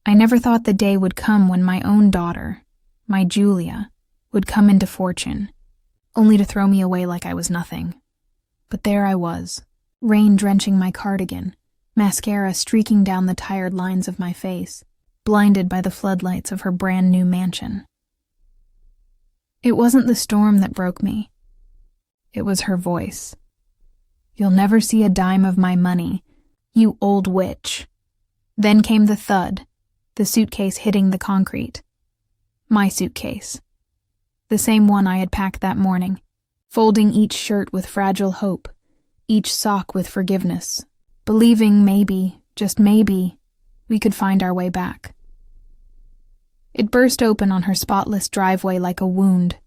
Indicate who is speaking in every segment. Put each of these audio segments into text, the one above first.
Speaker 1: I never thought the day would come when my own daughter, my Julia, would come into fortune, only to throw me away like I was nothing. But there I was, rain drenching my cardigan, mascara streaking down the tired lines of my face, blinded by the floodlights of her brand new mansion. It wasn't the storm that broke me. It was her voice. "You'll never see a dime of my money, you old witch." Then came the thud, the suitcase hitting the concrete. My suitcase. The same one I had packed that morning, folding each shirt with fragile hope, each sock with forgiveness, believing maybe, just maybe, we could find our way back. It burst open on her spotless driveway like a wound.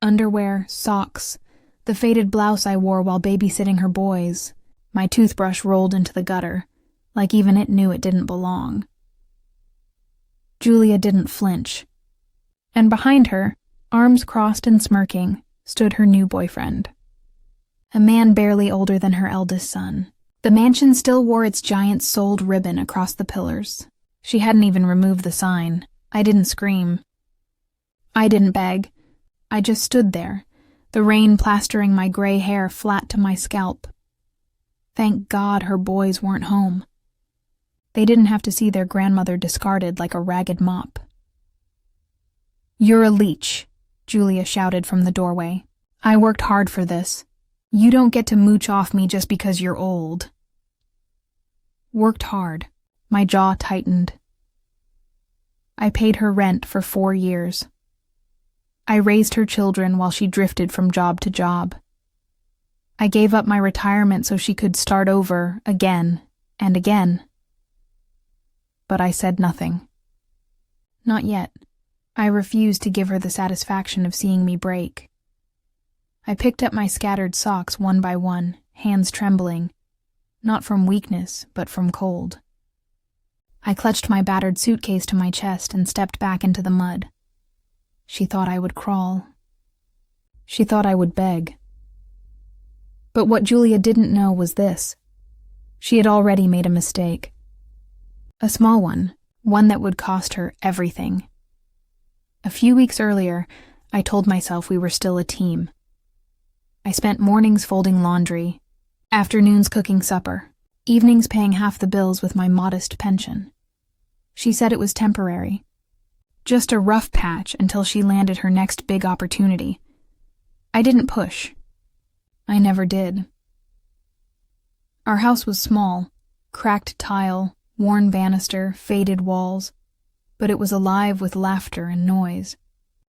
Speaker 1: Underwear, socks, the faded blouse I wore while babysitting her boys, my toothbrush rolled into the gutter, like even it knew it didn't belong. Julia didn't flinch. And behind her, arms crossed and smirking, stood her new boyfriend. A man barely older than her eldest son. The mansion still wore its giant sold ribbon across the pillars. She hadn't even removed the sign. I didn't scream. I didn't beg. I just stood there, the rain plastering my gray hair flat to my scalp. Thank God her boys weren't home. They didn't have to see their grandmother discarded like a ragged mop. "You're a leech," Julia shouted from the doorway. "I worked hard for this. You don't get to mooch off me just because you're old." Worked hard. My jaw tightened. I paid her rent for 4 years. I raised her children while she drifted from job to job. I gave up my retirement so she could start over again and again. But I said nothing. Not yet. I refused to give her the satisfaction of seeing me break. I picked up my scattered socks one by one, hands trembling, not from weakness, but from cold. I clutched my battered suitcase to my chest and stepped back into the mud. She thought I would crawl. She thought I would beg. But what Julia didn't know was this. She had already made a mistake. A small one that would cost her everything. A few weeks earlier, I told myself we were still a team. I spent mornings folding laundry, afternoons cooking supper, evenings paying half the bills with my modest pension. She said it was temporary. Just a rough patch until she landed her next big opportunity. I didn't push. I never did. Our house was small, cracked tile, worn banister, faded walls, but it was alive with laughter and noise.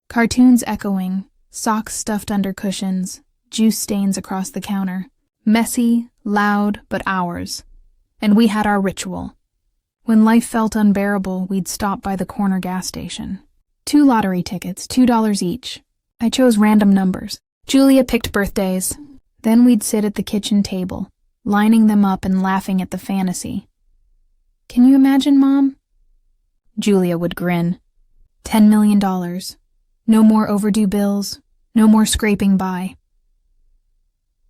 Speaker 1: Cartoons echoing, socks stuffed under cushions, juice stains across the counter. Messy, loud, but ours. And we had our ritual. When life felt unbearable, we'd stop by the corner gas station. 2 lottery tickets, $2 each. I chose random numbers. Julia picked birthdays. Then we'd sit at the kitchen table, lining them up and laughing at the fantasy. "Can you imagine, Mom?" Julia would grin. $10 million. No more overdue bills. No more scraping by.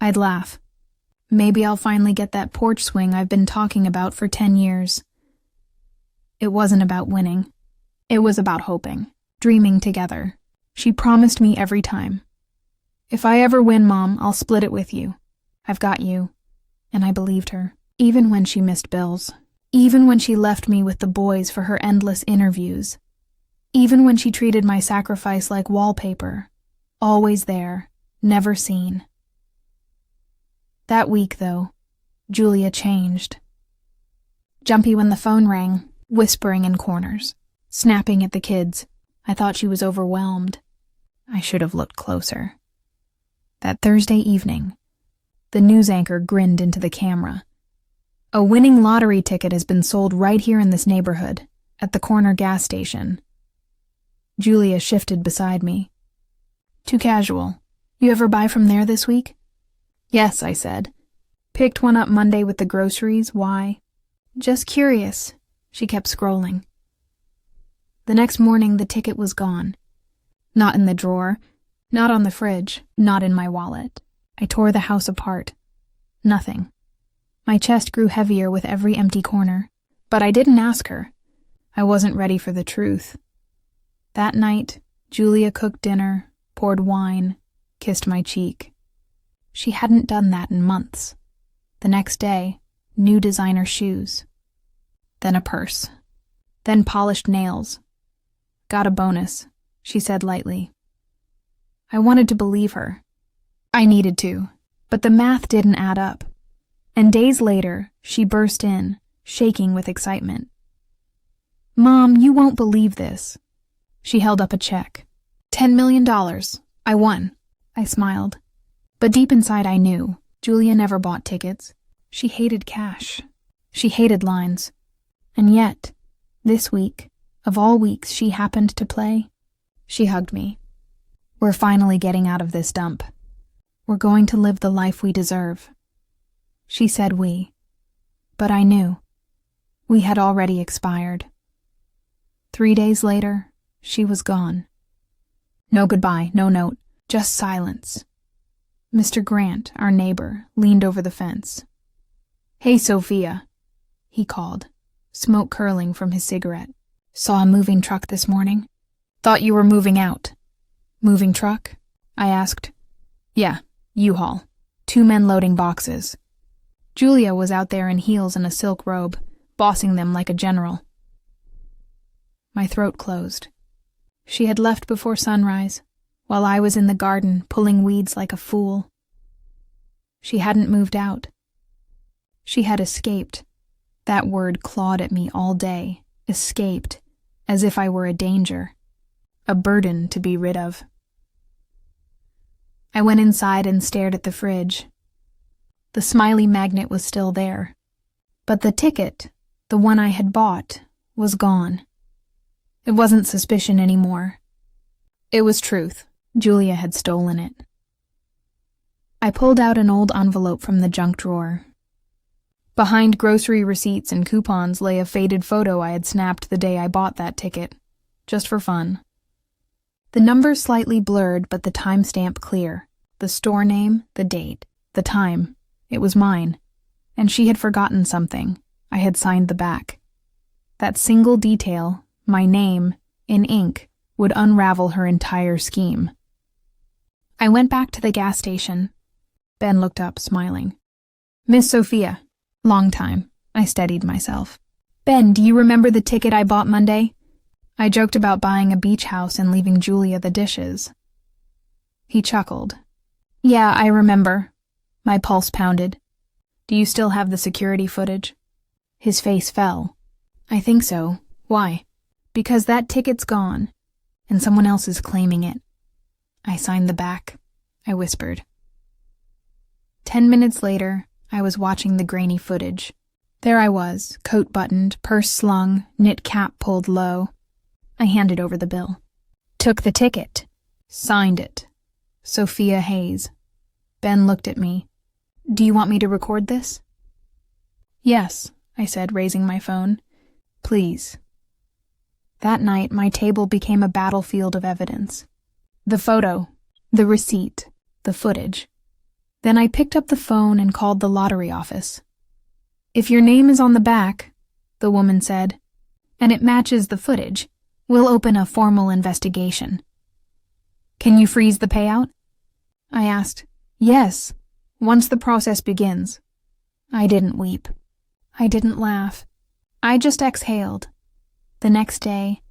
Speaker 1: I'd laugh. Maybe I'll finally get that porch swing I've been talking about for 10 years. It wasn't about winning. It was about hoping, dreaming together. She promised me every time. "If I ever win, Mom, I'll split it with you. I've got you." And I believed her, even when she missed bills. Even when she left me with the boys for her endless interviews. Even when she treated my sacrifice like wallpaper. Always there, never seen. That week, though, Julia changed. Jumpy when the phone rang, whispering in corners, snapping at the kids. I thought she was overwhelmed. I should have looked closer. That Thursday evening, the news anchor grinned into the camera. "A winning lottery ticket has been sold right here in this neighborhood, at the corner gas station." Julia shifted beside me. "Too casual. You ever buy from there this week?" "Yes," I said. "Picked one up Monday with the groceries. Why?" "Just curious." She kept scrolling. The next morning, the ticket was gone. Not in the drawer, not on the fridge, not in my wallet. I tore the house apart. Nothing. My chest grew heavier with every empty corner. But I didn't ask her. I wasn't ready for the truth. That night, Julia cooked dinner, poured wine, kissed my cheek. She hadn't done that in months. The next day, new designer shoes. Then a purse. Then polished nails. Got a bonus, she said lightly. I wanted to believe her. I needed to, but the math didn't add up. And days later, she burst in, shaking with excitement. Mom, you won't believe this. She held up a check. $10 million. I won. I smiled. But deep inside I knew, Julia never bought tickets. She hated cash. She hated lines. And yet, this week, of all weeks she happened to play, she hugged me. We're finally getting out of this dump. We're going to live the life we deserve. She said we. But I knew. We had already expired. 3 days later, she was gone. No goodbye, no note, just silence. Mr. Grant, our neighbor, leaned over the fence. Hey, Sophia, he called, smoke curling from his cigarette. Saw a moving truck this morning. Thought you were moving out. Moving truck? I asked. Yeah, U-Haul. 2 men loading boxes. Julia was out there in heels and a silk robe, bossing them like a general. My throat closed. She had left before sunrise, while I was in the garden pulling weeds like a fool. She hadn't moved out. She had escaped. That word clawed at me all day. Escaped, as if I were a danger. A burden to be rid of. I went inside and stared at the fridge. The smiley magnet was still there. But the ticket, the one I had bought, was gone. It wasn't suspicion anymore. It was truth. Julia had stolen it. I pulled out an old envelope from the junk drawer. Behind grocery receipts and coupons lay a faded photo I had snapped the day I bought that ticket, just for fun. The numbers slightly blurred, but the timestamp clear. The store name, the date, the time. It was mine. And she had forgotten something. I had signed the back. That single detail, my name, in ink, would unravel her entire scheme. I went back to the gas station. Ben looked up, smiling. Miss Sophia. Long time. I steadied myself. Ben, do you remember the ticket I bought Monday? I joked about buying a beach house and leaving Julia the dishes. He chuckled. Yeah, I remember. My pulse pounded. Do you still have the security footage? His face fell. I think so. Why? Because that ticket's gone, and someone else is claiming it. I signed the back. I whispered. 10 minutes later, I was watching the grainy footage. There I was, coat buttoned, purse slung, knit cap pulled low. I handed over the bill. Took the ticket. Signed it. Sophia Hayes. Ben looked at me. Do you want me to record this? Yes, I said, raising my phone. Please. That night, my table became a battlefield of evidence. The photo, the receipt, the footage. Then I picked up the phone and called the lottery office. If your name is on the back, the woman said, and it matches the footage, we'll open a formal investigation. Can you freeze the payout? I asked. Yes, once the process begins. I didn't weep. I didn't laugh. I just exhaled. The next day,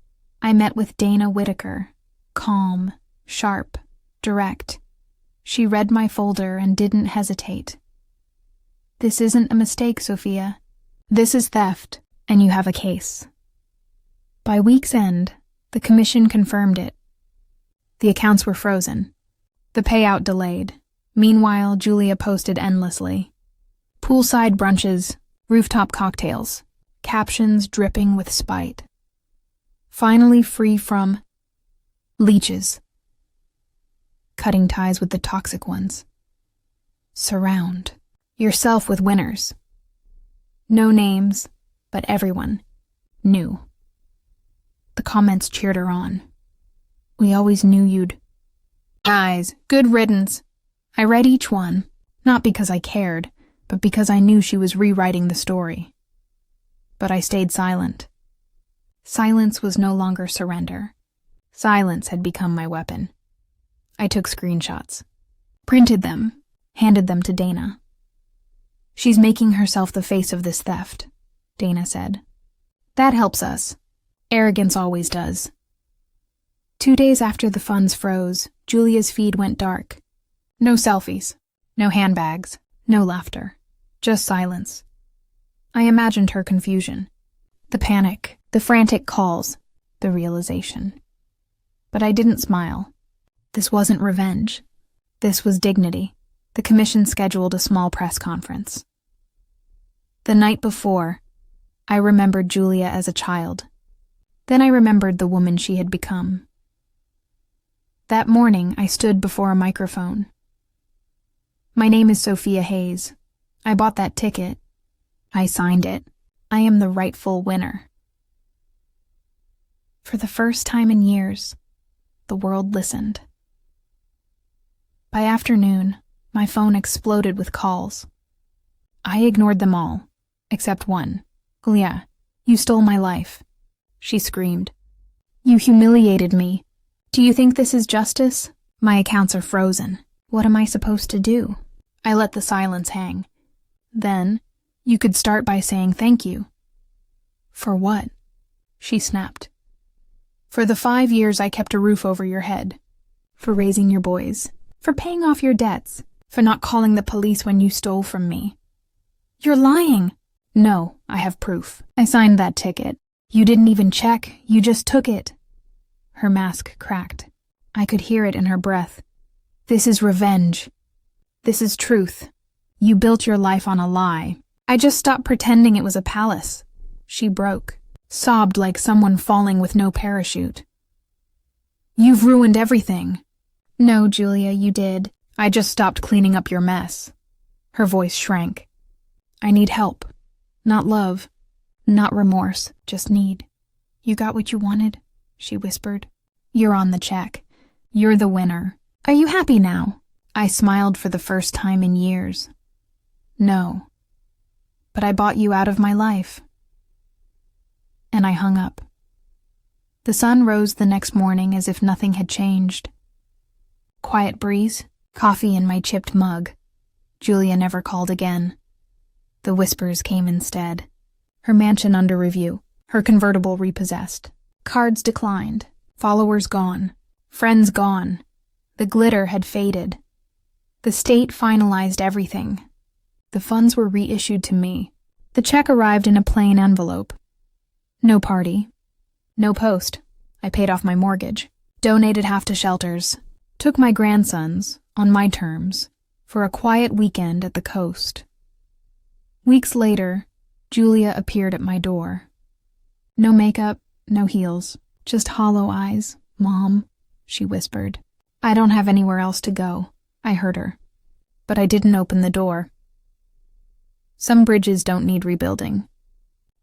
Speaker 1: I met with Dana Whitaker, calm, sharp, direct. She read my folder and didn't hesitate. This isn't a mistake, Sophia. This is theft, and you have a case. By week's end, the commission confirmed it. The accounts were frozen. The payout delayed. Meanwhile, Julia posted endlessly. Poolside brunches, rooftop cocktails, captions dripping with spite. Finally free from leeches. Cutting ties with the toxic ones. Surround yourself with winners. No names, but everyone knew. The comments cheered her on. We always knew you'd... Guys, good riddance. I read each one, not because I cared, but because I knew she was rewriting the story. But I stayed silent. Silence was no longer surrender. Silence had become my weapon. I took screenshots, printed them, handed them to Dana. "She's making herself the face of this theft," Dana said. "That helps us. Arrogance always does." 2 days after the funds froze, Julia's feed went dark. No selfies, no handbags, no laughter, just silence. I imagined her confusion, the panic, the frantic calls, the realization. But I didn't smile. This wasn't revenge. This was dignity. The commission scheduled a small press conference. The night before, I remembered Julia as a child. Then I remembered the woman she had become. That morning, I stood before a microphone. "My name is Sophia Hayes. I bought that ticket. I signed it. I am the rightful winner." For the first time in years, the world listened. By afternoon, my phone exploded with calls. I ignored them all, except one. "Julia, you stole my life," she screamed. "You humiliated me. Do you think this is justice? My accounts are frozen. What am I supposed to do?" I let the silence hang. "Then, you could start by saying thank you." "For what?" she snapped. "For the 5 years I kept a roof over your head. For raising your boys. For paying off your debts. For not calling the police when you stole from me." "You're lying." "No, I have proof. I signed that ticket. You didn't even check, you just took it." Her mask cracked. I could hear it in her breath. "This is revenge. This is truth. You built your life on a lie. I just stopped pretending it was a palace." She broke, sobbed like someone falling with no parachute. "You've ruined everything." "No, Julia, you did. I just stopped cleaning up your mess." Her voice shrank. "I need help. Not love. Not remorse. Just need." "You got what you wanted?" she whispered. "You're on the check. You're the winner. Are you happy now?" I smiled for the first time in years. "No. But I bought you out of my life." And I hung up. The sun rose the next morning as if nothing had changed. Quiet breeze, coffee in my chipped mug. Julia never called again. The whispers came instead. Her mansion under review, her convertible repossessed. Cards declined, followers gone, friends gone. The glitter had faded. The state finalized everything. The funds were reissued to me. The check arrived in a plain envelope. No party. No post. I paid off my mortgage. Donated half to shelters. Took my grandsons, on my terms, for a quiet weekend at the coast. Weeks later, Julia appeared at my door. No makeup, no heels, just hollow eyes. "Mom," she whispered. "I don't have anywhere else to go." I heard her. But I didn't open the door. Some bridges don't need rebuilding.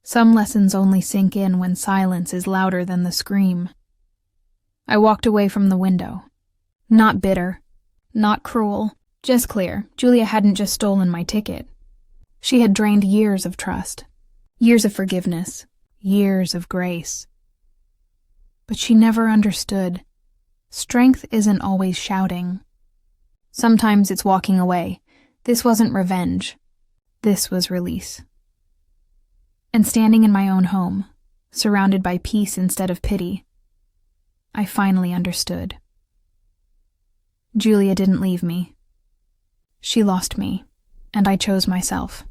Speaker 1: Some lessons only sink in when silence is louder than the scream. I walked away from the window. Not bitter, not cruel, just clear. Julia hadn't just stolen my ticket. She had drained years of trust, years of forgiveness, years of grace. But she never understood. Strength isn't always shouting. Sometimes it's walking away. This wasn't revenge. This was release. And standing in my own home, surrounded by peace instead of pity, I finally understood. Julia didn't leave me. She lost me, and I chose myself.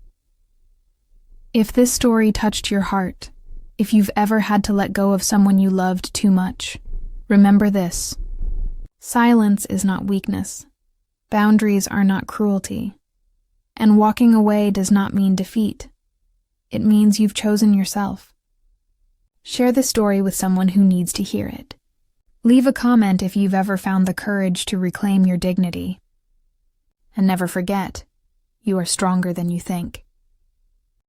Speaker 1: If this story touched your heart, if you've ever had to let go of someone you loved too much, remember this. Silence is not weakness. Boundaries are not cruelty. And walking away does not mean defeat. It means you've chosen yourself. Share the story with someone who needs to hear it. Leave a comment if you've ever found the courage to reclaim your dignity. And never forget, you are stronger than you think.